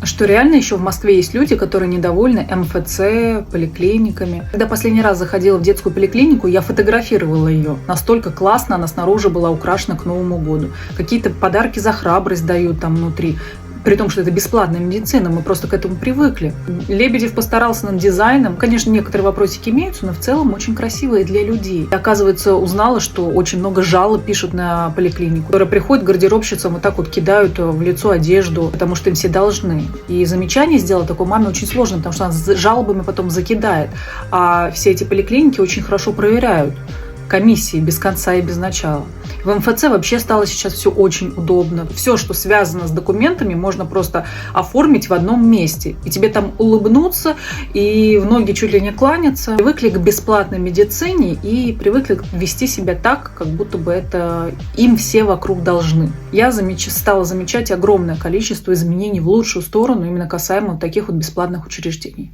Что реально еще в Москве есть люди, которые недовольны МФЦ, поликлиниками. Когда последний раз заходила в детскую поликлинику, я фотографировала ее. Настолько классно она снаружи была украшена к Новому году. Какие-то подарки за храбрость дают там внутри. При том, что это бесплатная медицина, мы просто к этому привыкли. Лебедев постарался над дизайном. Конечно, некоторые вопросики имеются, но в целом очень красивые для людей. И, оказывается, узнала, что очень много жалоб пишут на поликлинику, которые приходят к гардеробщицам вот так вот кидают в лицо одежду, потому что им все должны. И замечание сделать такой маме очень сложно, потому что она с жалобами потом закидает. А все эти поликлиники очень хорошо проверяют комиссии без конца и без начала. В МФЦ вообще стало сейчас все очень удобно. Все, что связано с документами, можно просто оформить в одном месте. И тебе там улыбнутся, и в ноги чуть ли не кланяться. Привыкли к бесплатной медицине и привыкли вести себя так, как будто бы это им все вокруг должны. Я стала замечать огромное количество изменений в лучшую сторону, именно касаемо таких вот бесплатных учреждений.